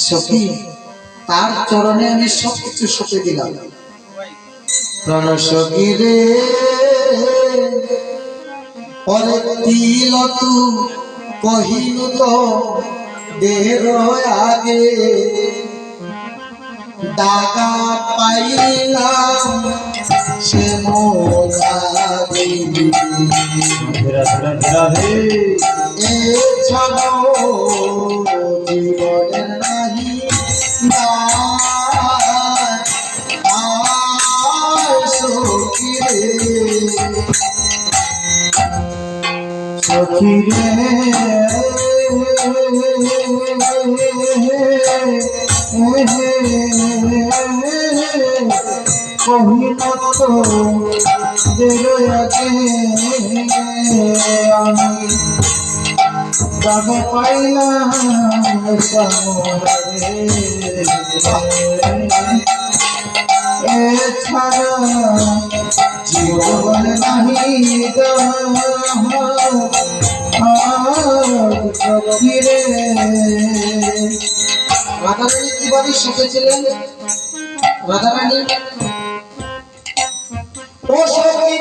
সখী তার চরণে আমি সবকিছু সঁপে দিলাম। প্রাণ সখী রে পরে তিল তু কহিনু তো দেহের আগে দাগা পাইলাম সে মোরা ছাড়ো জীবনের নাহি সখী রে কহিল তো আগে আমি দাগে পাইলাম এছাড়া জীবন নাহি সখী রে। রাধারানী কিভাবে শিখেছিলেন? রাধারানী ও সখী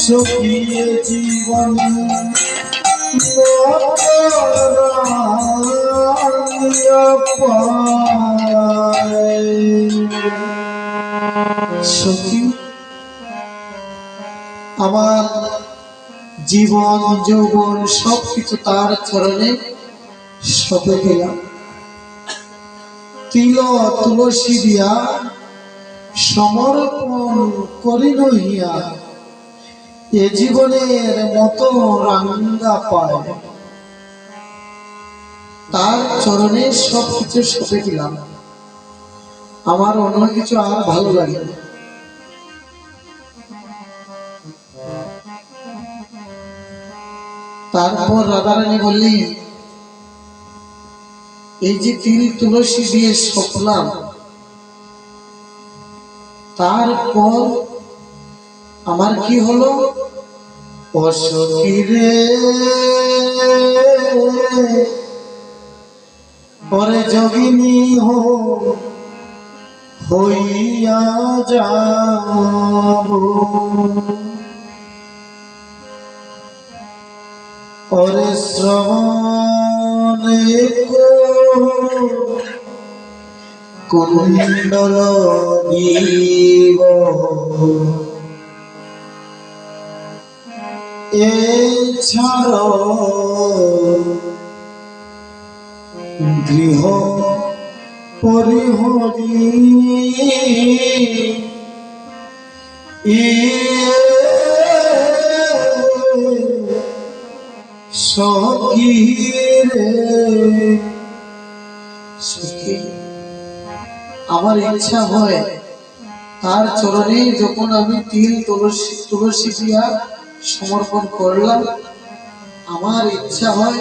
সখিয়ে জীবন সখী আমার জীবন যৌবন সবকিছু তার চরণে সঁপে দিলাম। তিল তুলসী দিয়া সমর্পণ করিল হিয়া এ জীবনের মতো রাঙ্গা পায় তার চরণে সবকিছু সঁপে দিলাম। আমার অন্য কিছু আর ভালো লাগে না। তারপর রাধারানী বললি এই যে তিল তুলসী দিয়ে সপলাম তারপর আমার কি হলো? ও সখী রে পরে যোগিনী হইয়া যাব ওরে শ্রবণে কুণ্ডল দিব এছাড়া গৃহ পরিহরি সখী রে সখী আমার ইচ্ছা হয় তার চরণে যখন আমি তিল তুলসী দিয়া সমর্পণ করলাম আমার ইচ্ছা হয়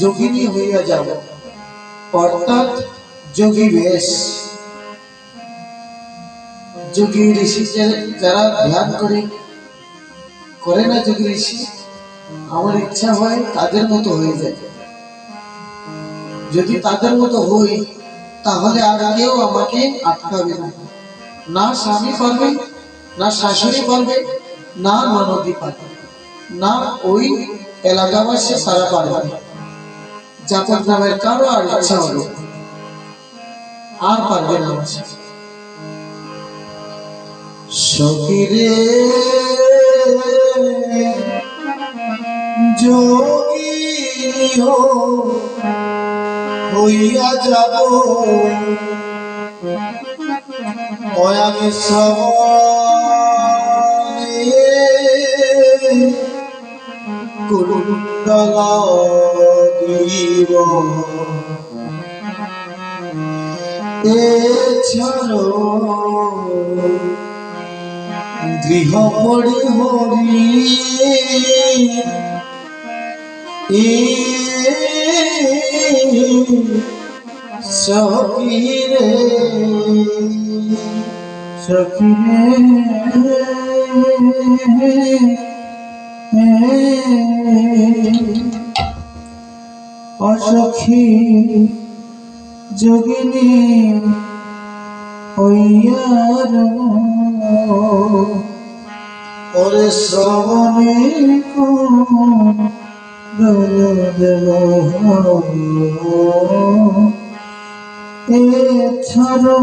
যোগিনী হইয়া যাব, অর্থাৎ যোগী বেশ। যোগী ঋষি যারা ধ্যান করে না যোগী ঋষি, আমার ইচ্ছা হয় তাদের মতো হয়ে যায়। যদি তাদের মতো হই তাহলে আর কেউ আমাকে আটকাবে না। না স্বামী পারবে, না শাশুড়ি পারবে, না ননদি পারবে, না ওই এলাকাবাসী সারা পারবে। জাতক নামের কারো আর ইচ্ছা হবে আর পারবে না। সখীরে যোগী হইয়া যাব আমি শ্রবণে কুণ্ডলা গিব এছাড়ো গৃহ পড়ি হরি সখীরে সখীরে অসখী যোগিনী হইয়ার ওরে শ্রবণে এছাড়ো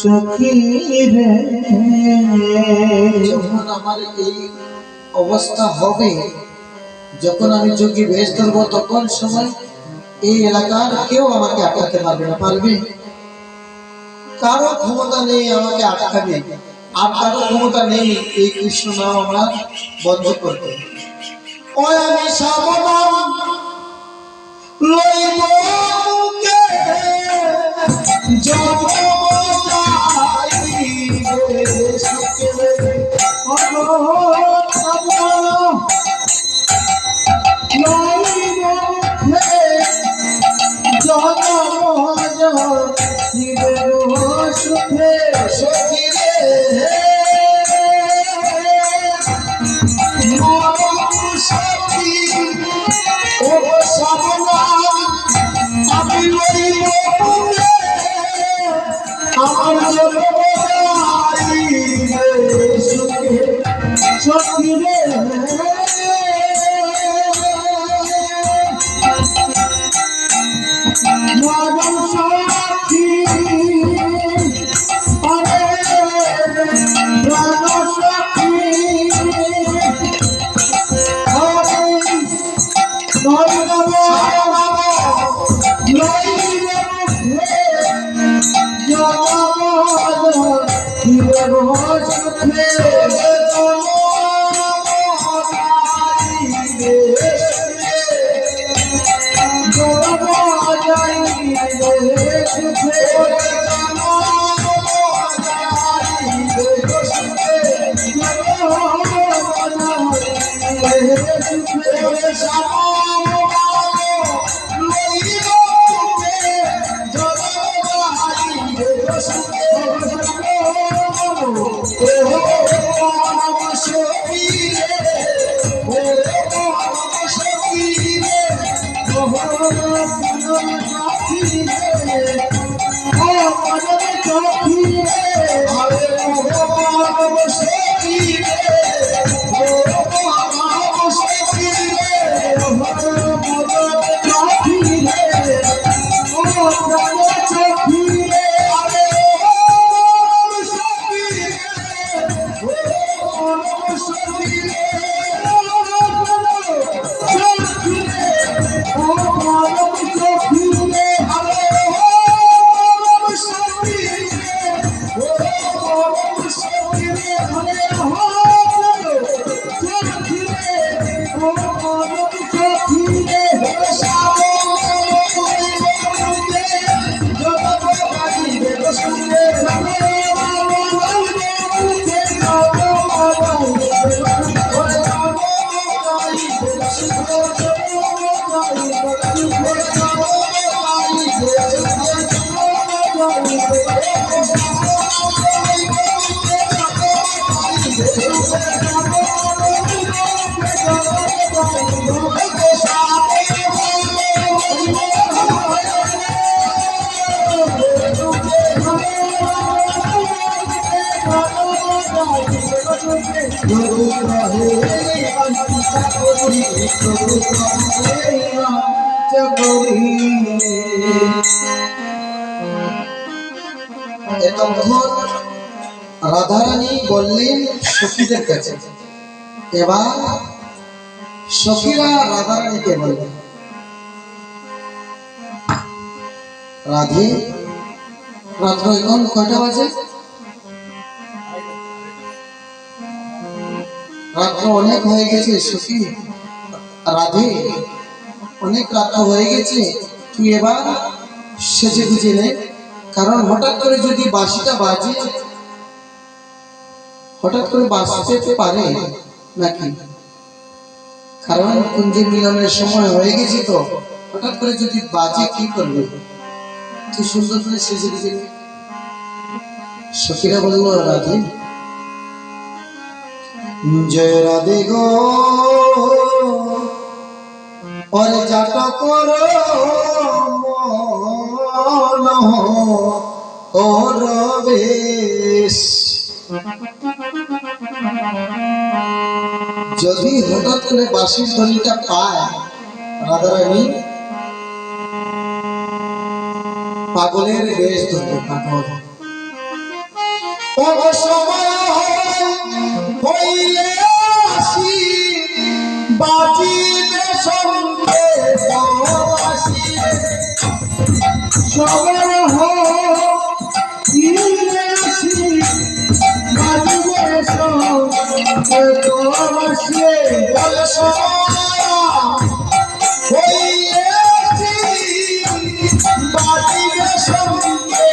সখীরে যখন আমার এই অবস্থা হবে, যখন আমি যোগী বেশ ধরবো, তখন সময় এই এলাকার কেউ আমাকে আটকাতে পারবে না। পারবে? কারো ক্ষমতা নেই আমাকে আটকাবে, আর কারো ক্ষমতা নেই এই কৃষ্ণ নাম আমরা বন্ধ করতে। ওই আমি সাবধান লইব মুখে করি প্রভু তোমায় করি। এতক্ষণ রাধারানী বললেন সখীদের কাছে, এবার সখীরা রাধারানীকে বললেন, রাধে রাত্র এখন কয়টা বাজে? রাত্র অনেক হয়ে গেছে সখী, রাধে অনেক রাত্র হয়ে গেছে, তুই এবার সেজে গুজে নে, কারণ হঠাৎ করে যদি বাঁশিটা বাজে, হঠাৎ করে বাঁচতে পারে নাকি, কারণ কুঞ্জে মিলনের সময় হয়ে গেছে, তো হঠাৎ করে যদি বাজে কি করবে, তুই সুন্দর করে সেজে গুজে নে। সখীরা বলল, রাধে জয় রাধে গো ওরে জাটা করো মন ওর বেশ। যদি হঠাৎ করে বাঁশির ধ্বনিটা পায় রাধারানী পাগলের বেশ ধরবে, পাগল সময় হইলে আসি বাজিবে সঙ্গে আসি, সময় হইলে আসি বাজিবে সঙ্গে আসি, সময় হইলে আসি বাজিবে সঙ্গে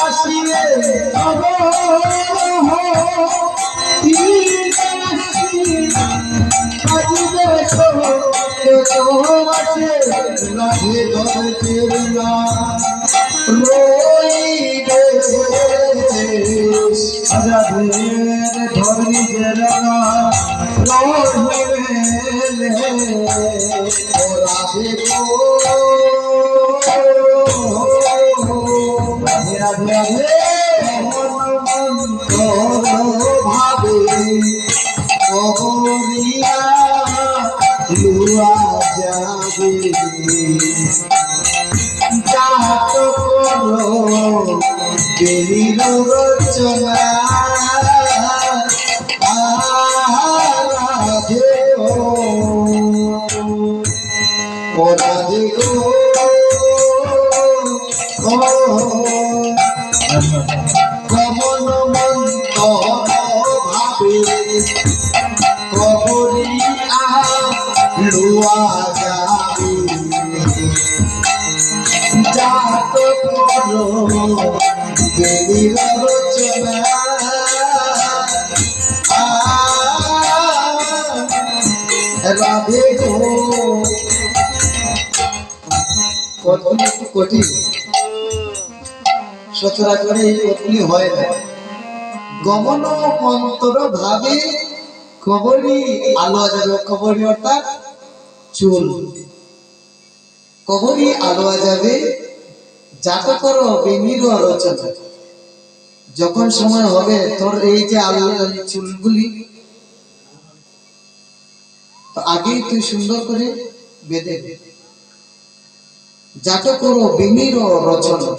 আসি, রাধে ধরতের না রইবে, রাধে ধরিবের না রইবে, রাধে গো রাধে রাধে রাধে ভাবে কবরিয়া লুয়া যাবে, জাত করো বেলির রচনা রাধে ও রাধে গো কমন মন্ত ভাবে কবরিয়া লুয়া যাবে, জাত করো বেলির রচনা রাধে গো। পদগুলি একটু কঠিন, সচরাচর এই পদগুলি হয় না। গমন মন্তর ভাবে কবরি আলো যাবে, কবরি অর্থাৎ চুল, কবরি আলো যাবে, যাতে করো বেনির রচনা, যখন সময় হবে তোর এই যে আলো চুলগুলি তো আগেই তুই সুন্দর করে বেঁধে, যাতে করো বেনির রচনা।